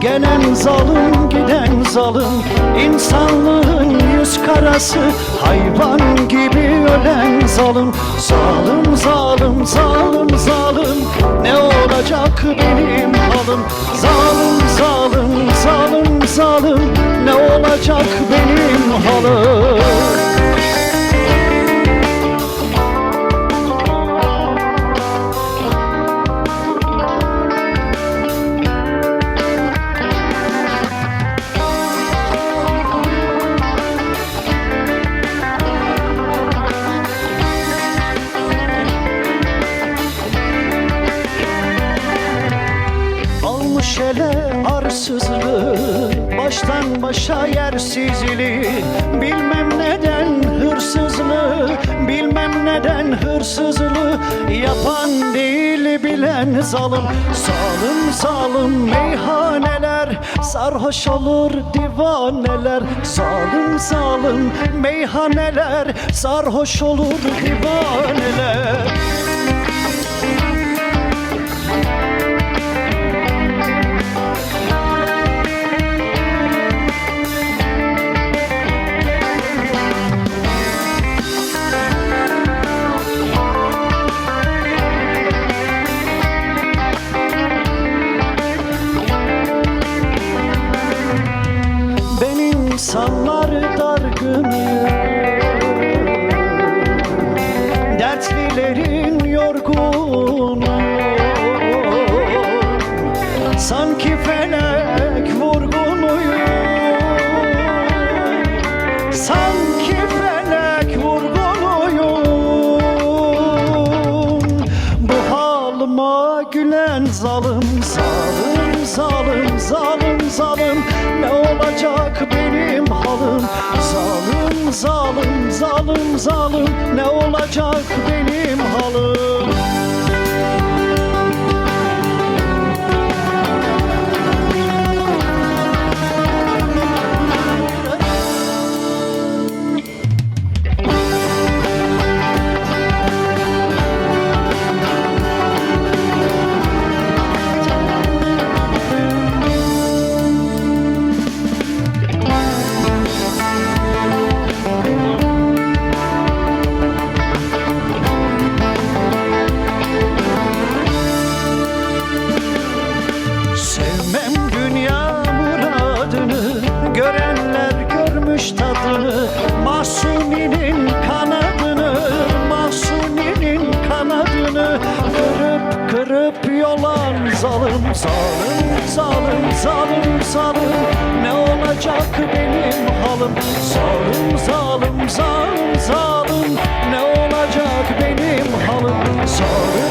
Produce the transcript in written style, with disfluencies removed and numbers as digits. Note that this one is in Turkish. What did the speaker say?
Gelen zalim giden zalim, insanlığın yüz karası, hayvan gibi ölen zalim. Zalim zalim zalim zalim, ne olacak benim halim? Zalim zalim zalim zalim, ne olacak benim halim? Almış ele arsızlığı, baştan başa yersizliği, bilmem neden hırsızlığı, bilmem neden hırsızlığı, yapan değil bilen zalim. Zalim zalim meyhaneler, sarhoş olur divaneler. Zalim zalim meyhaneler, sarhoş olur divaneler. İnsanlar dargını, dertlilerin yorgunu, sanki felek vurgunuyum, sanki felek vurgunuyum. Bu halıma gülen zalim, zalim zalim zalim zalim, ne olacak benim halim? Zalim zalim zalim zalim, ne olacak benim halim? Sevmem dünya muradını, görenler görmüş tadını. Mahsuni'nin kanadını, Mahsuni'nin kanadını kırıp kırıp yolan zalim. Zalim zalim zalim zalim, ne olacak benim halim? Zalim zalim zalim zalim, ne olacak benim halim? Zalim